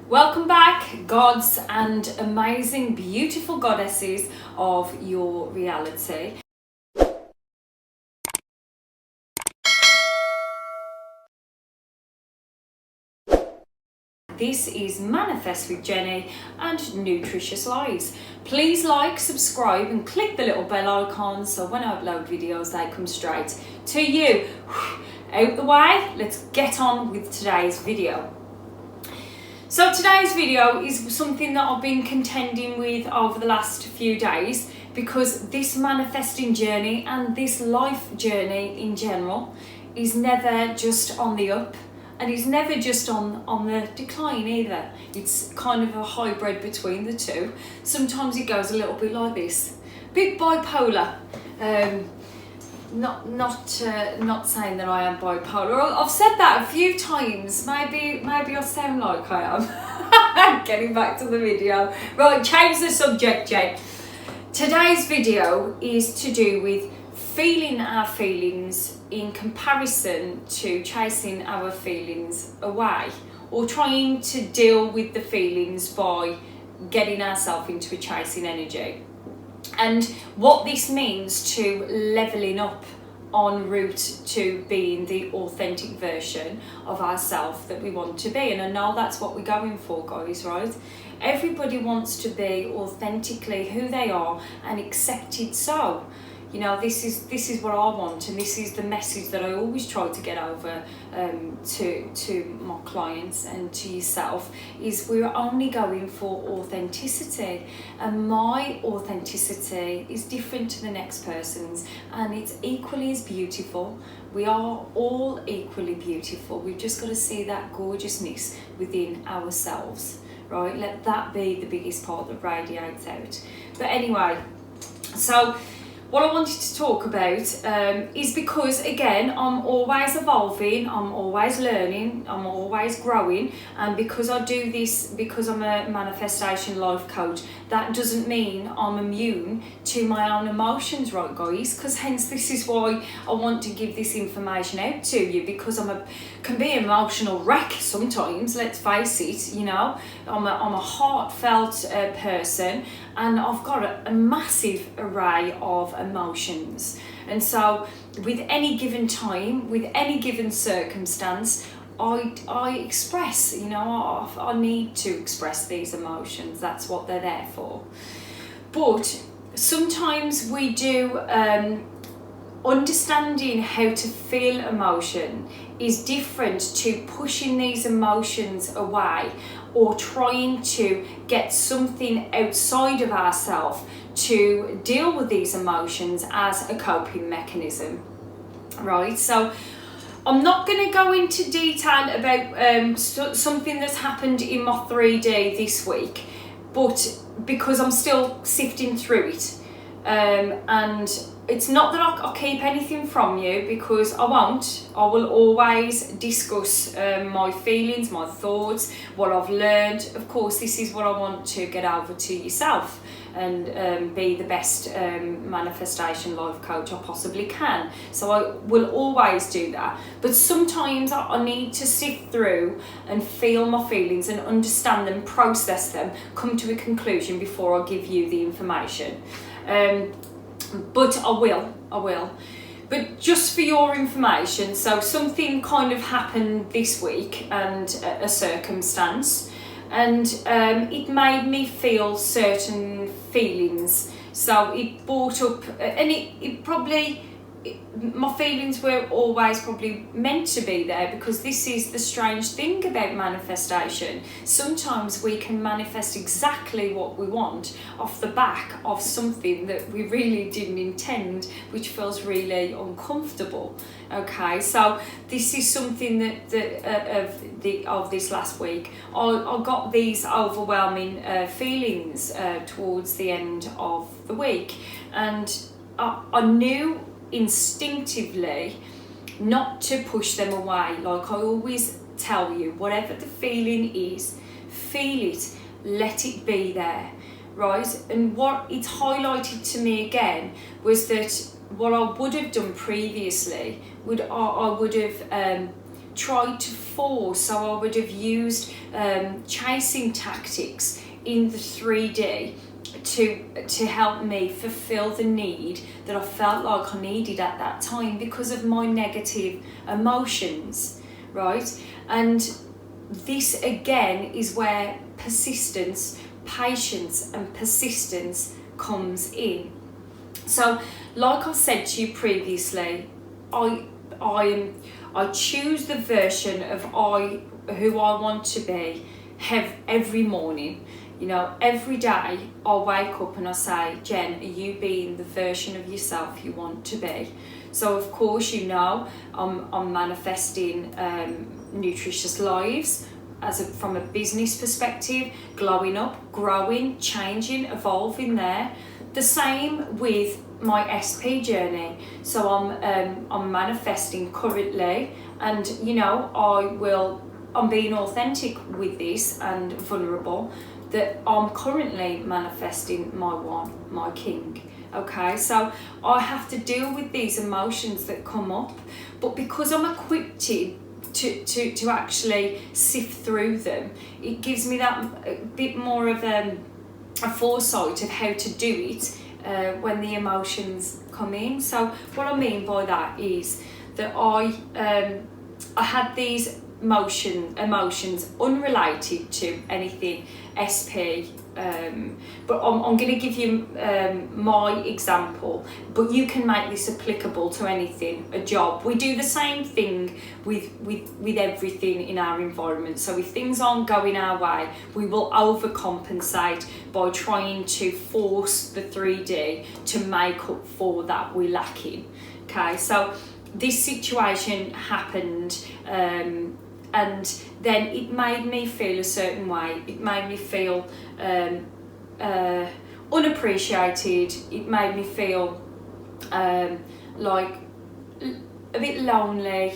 Welcome back, gods and amazing, beautiful goddesses of your reality. This is Manifest with Jenny and Nutritious Lives. Please like, subscribe and click the little bell icon so when I upload videos they come straight to you. Out the way, let's get on with today's video. So today's video is something that I've been contending with over the last few days, because this manifesting journey and this life journey in general is never just on the up. And it's never just on the decline either. It's kind of a hybrid between the two. Sometimes it goes a little bit like this, a bit bipolar. Not saying that I am bipolar. I've said that a few times. Maybe I sound like I am. Getting back to the video. Right, change the subject, Jane. Today's video is to do with feeling our feelings in comparison to chasing our feelings away, or trying to deal with the feelings by getting ourselves into a chasing energy, and what this means to leveling up en route to being the authentic version of ourselves that we want to be. And I know that's what we're going for, guys, right? Everybody wants to be authentically who they are and accepted so. You know, this is what I want, and this is the message that I always try to get over to my clients and to yourself, is we're only going for authenticity, and my authenticity is different to the next person's, and it's equally as beautiful. We are all equally beautiful. We've just got to see that gorgeousness within ourselves, right? Let that be the biggest part that radiates out. But anyway, so what I wanted to talk about is because, again, I'm always evolving, I'm always learning, I'm always growing, and because I do this, because I'm a manifestation life coach, that doesn't mean I'm immune to my own emotions, right, guys? Because hence this is why I want to give this information out to you, because can be an emotional wreck sometimes, let's face it, you know. I'm a heartfelt person, and I've got a massive array of emotions, and so with any given time, with any given circumstance, I express, you know, I need to express these emotions. That's what they're there for. But sometimes we do understanding how to feel emotion is different to pushing these emotions away, or trying to get something outside of ourselves to deal with these emotions as a coping mechanism, right? So I'm not going to go into detail about something that's happened in my 3D this week, but because I'm still sifting through it, and it's not that I'll keep anything from you, because I won't. I will always discuss my feelings, my thoughts, what I've learned. Of course, this is what I want to get over to yourself, and be the best manifestation life coach I possibly can. So I will always do that. But sometimes I need to sift through and feel my feelings and understand them, process them, come to a conclusion before I give you the information. But I will. But just for your information, so something kind of happened this week, and a circumstance, and it made me feel certain feelings. So it brought up, and it probably, my feelings were always probably meant to be there, because this is the strange thing about manifestation. Sometimes we can manifest exactly what we want off the back of something that we really didn't intend, which feels really uncomfortable. Okay, so this is something that of this last week. I got these overwhelming feelings towards the end of the week, and I knew instinctively not to push them away. Like I always tell you, whatever the feeling is, feel it, let it be there, right? And what it highlighted to me again was that what I would have done previously I would have tried to force, so I would have used chasing tactics in the 3D to help me fulfill the need that I felt like I needed at that time because of my negative emotions, right? And this again is where persistence, patience and persistence comes in. So like I said to you previously, I choose the version of who I want to be every morning. You know, every day I wake up and I say, Jen, are you being the version of yourself you want to be? So of course, you know, I'm manifesting nutritious lives from a business perspective, glowing up, growing, changing, evolving there. The same with my SP journey. So I'm manifesting currently, and you know, I'm being authentic with this and vulnerable, that I'm currently manifesting my king. Okay, so I have to deal with these emotions that come up, but because I'm equipped to actually sift through them, it gives me that a bit more of a foresight of how to do it when the emotions come in. So what I mean by that is that I had these emotions unrelated to anything SP, but I'm going to give you my example, but you can make this applicable to anything. A job, we do the same thing with everything in our environment. So if things aren't going our way, we will overcompensate by trying to force the 3D to make up for that we're lacking. Okay, so this situation happened, and then it made me feel a certain way. It made me feel unappreciated. It made me feel like a bit lonely.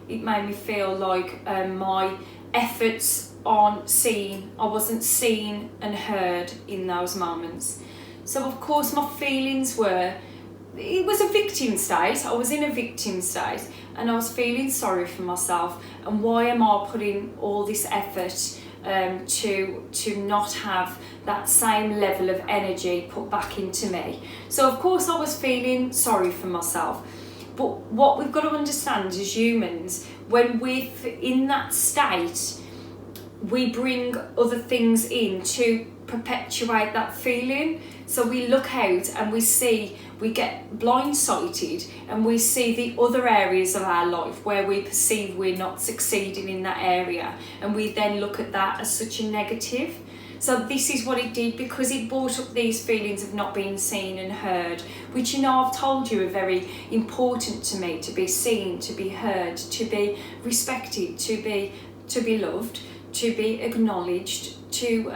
It made me feel like my efforts aren't seen. I wasn't seen and heard in those moments. So of course my feelings were, it was a victim state. I was in a victim state, and I was feeling sorry for myself. And why am I putting all this effort to not have that same level of energy put back into me? So of course I was feeling sorry for myself. But what we've got to understand as humans, when we're in that state, we bring other things in to perpetuate that feeling. So we look out and we get blindsided, and we see the other areas of our life where we perceive we're not succeeding in that area, and we then look at that as such a negative. So this is what it did, because it brought up these feelings of not being seen and heard, which, you know, I've told you are very important to me, to be seen, to be heard, to be respected, to be loved, to be acknowledged, to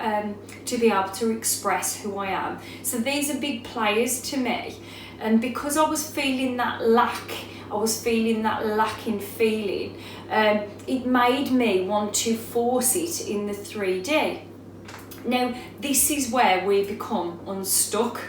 be able to express who I am. So these are big players to me. And because I was feeling that lack, I was feeling that lacking feeling, it made me want to force it in the 3D. Now, this is where we become unstuck,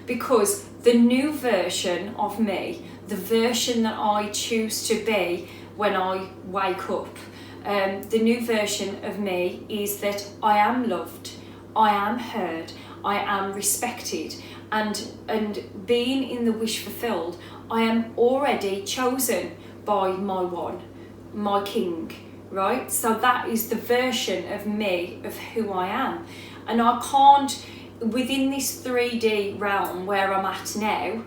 because the new version of me, the version that I choose to be when I wake up, the new version of me is that I am loved, I am heard, I am respected, and being in the wish fulfilled, I am already chosen by my king, right? So that is the version of me, of who I am. And I can't, within this 3D realm where I'm at now,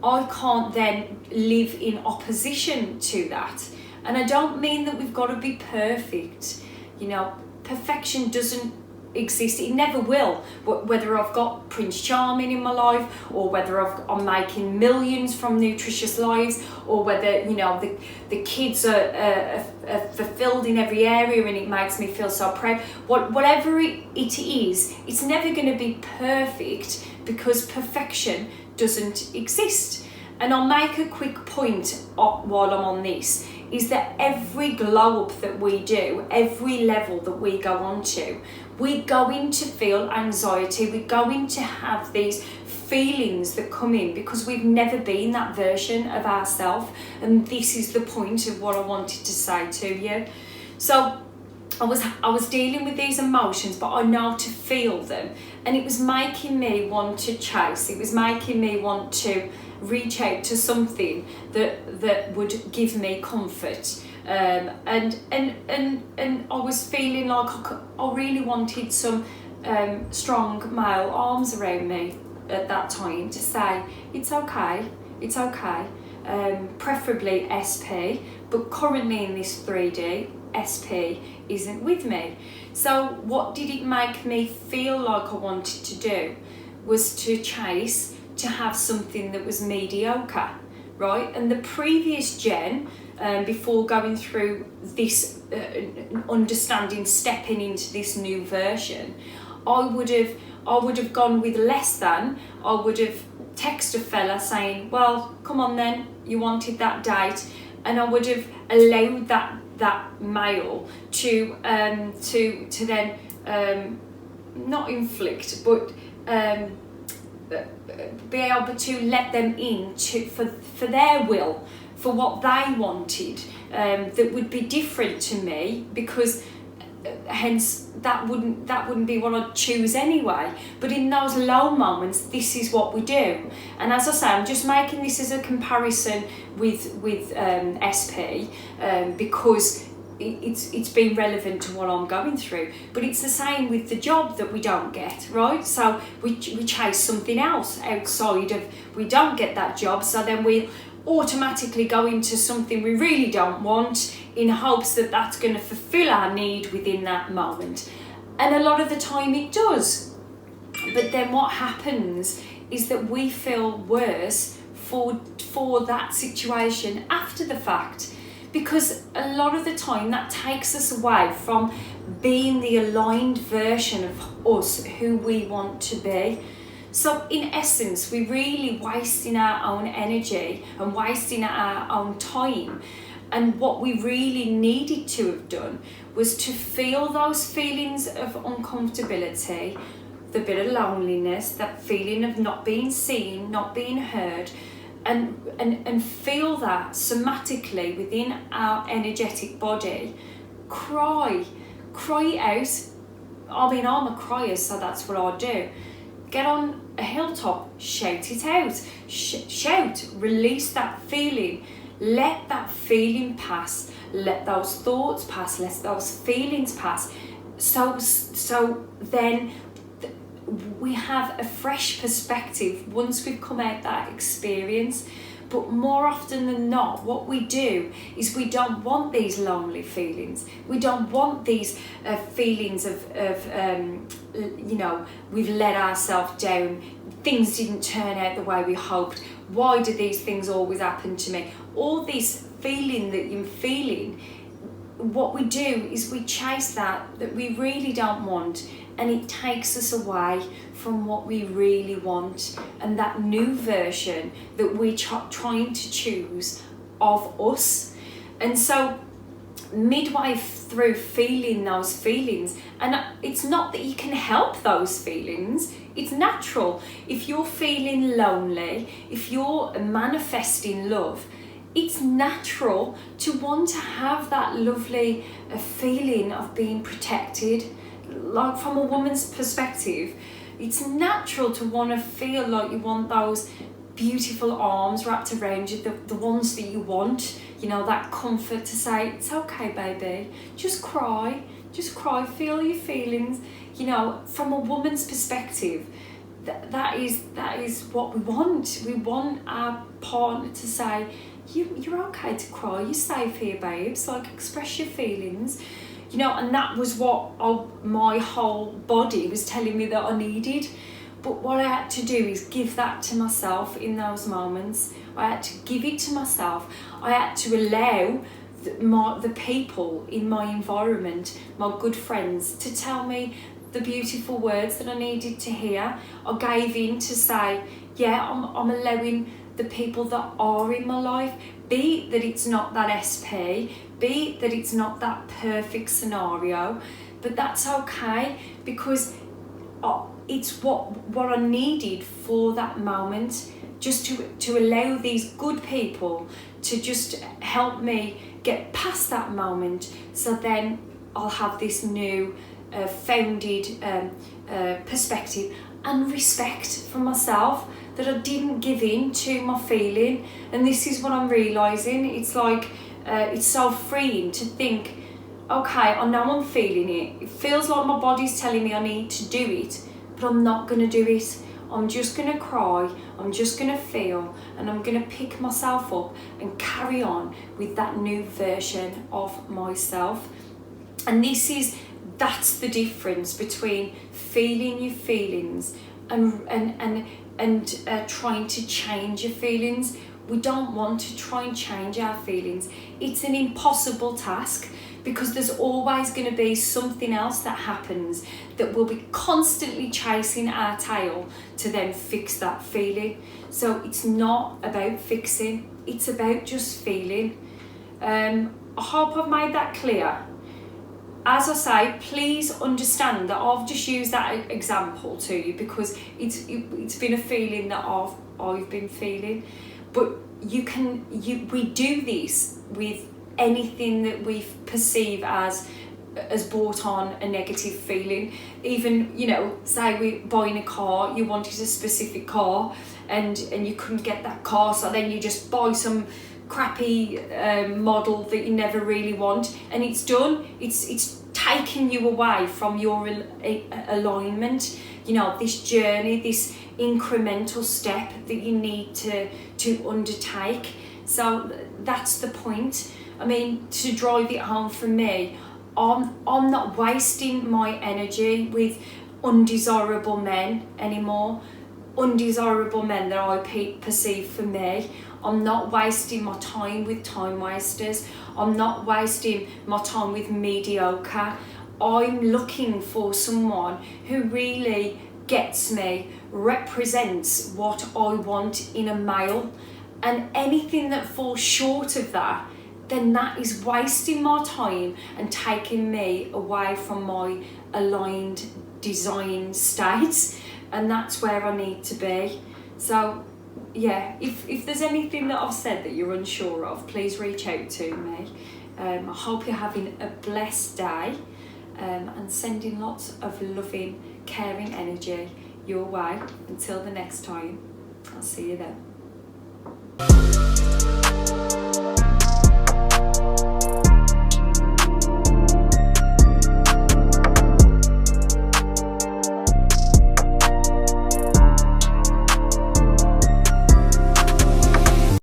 I can't then live in opposition to that. And I don't mean that we've got to be perfect. You know, perfection doesn't exist. It never will. Whether I've got Prince Charming in my life, or whether I'm making millions from Nutritious Lives, or whether, you know, the kids are fulfilled in every area and it makes me feel so proud. Whatever it is, it's never going to be perfect, because perfection doesn't exist. And I'll make a quick point while I'm on this, is that every glow up that we do, every level that we go on to, we're going to feel anxiety, we're going to have these feelings that come in because we've never been that version of ourselves. And this is the point of what I wanted to say to you. So I was dealing with these emotions, but I know to feel them, and it was making me want to chase. It was making me want to reach out to something that would give me comfort. And I was feeling like I really wanted some strong male arms around me at that time to say it's okay, preferably SP, but currently in this 3D, SP isn't with me. So what did it make me feel like I wanted to do was to chase, to have something that was mediocre, right? And the previous Jen, before going through this understanding, stepping into this new version, I would have gone with less than. I would have texted a fella saying, well, come on then, you wanted that date, and I would have allowed that male to then not inflict, but be able to let them in for their will, for what they wanted, that would be different to me, because hence that wouldn't be what I'd choose anyway. But in those low moments, this is what we do. And as I say, I'm just making this as a comparison with SP, because it's been relevant to what I'm going through. But it's the same with the job that we don't get, right? So we chase something else outside of, we don't get that job, so then we automatically go into something we really don't want, in hopes that that's going to fulfill our need within that moment. And a lot of the time it does. But then what happens is that we feel worse for that situation after the fact, because a lot of the time that takes us away from being the aligned version of us, who we want to be. So in essence, we're really wasting our own energy and wasting our own time. And what we really needed to have done was to feel those feelings of uncomfortability, the bit of loneliness, that feeling of not being seen, not being heard, and feel that somatically within our energetic body. Cry it out. I mean, I'm a crier, so that's what I do. Get on a hilltop, shout it out. Shout, release that feeling. Let that feeling pass. Let those thoughts pass. Let those feelings pass. So then we have a fresh perspective once we've come out that experience. But more often than not, what we do is we don't want these lonely feelings. We don't want these feelings of we've let ourselves down. Things didn't turn out the way we hoped. Why do these things always happen to me? All this feeling that you're feeling, what we do is we chase that we really don't want, and it takes us away from what we really want, and that new version that we're trying to choose of us. And so midway through feeling those feelings, and it's not that you can help those feelings, it's natural. If you're feeling lonely, if you're manifesting love, it's natural to want to have that lovely feeling of being protected. Like from a woman's perspective, it's natural to want to feel like you want those beautiful arms wrapped around you, the ones that you want, that comfort to say, it's okay, baby, just cry, feel your feelings. From a woman's perspective, that is what we want. We want our partner to say, you're okay to cry, you're safe here, babes, like express your feelings. And that was what my whole body was telling me that I needed. But what I had to do is give that to myself in those moments. I had to give it to myself. I had to allow the people in my environment, my good friends, to tell me the beautiful words that I needed to hear. I gave in to say, yeah, I'm allowing the people that are in my life, be it that it's not that SP, be it that it's not that perfect scenario, but that's okay, because it's what I needed for that moment, just to allow these good people to just help me get past that moment, so then I'll have this new founded perspective and respect for myself, that I didn't give in to my feeling. And this is what I'm realising. It's like it's so freeing to think, okay, I know I'm feeling it. It feels like my body's telling me I need to do it, but I'm not going to do it. I'm just going to cry, I'm just going to feel, and I'm going to pick myself up and carry on with that new version of myself. And that's the difference between feeling your feelings and trying to change your feelings. We don't want to try and change our feelings. It's an impossible task, because there's always going to be something else that happens that will be constantly chasing our tail to then fix that feeling. So it's not about fixing, it's about just feeling. I hope I've made that clear. As I say, please understand that I've just used that example to you because it's been a feeling that I've been feeling. But we do this with anything that we perceive as brought on a negative feeling. Even, say we're buying a car, you wanted a specific car and you couldn't get that car, so then you just buy some crappy model that you never really want, and it's done. It's taken you away from your alignment, this journey, this incremental step that you need to undertake. So that's the point. I mean, to drive it home for me, I'm not wasting my energy with undesirable men anymore. Undesirable men that I perceive for me. I'm not wasting my time with time wasters. I'm not wasting my time with mediocre. I'm looking for someone who really gets me, represents what I want in a male, and anything that falls short of that, then that is wasting my time and taking me away from my aligned design states, and that's where I need to be. So yeah, if there's anything that I've said that you're unsure of, please reach out to me. I hope you're having a blessed day, and sending lots of loving, caring energy your way. Until the next time, I'll see you then.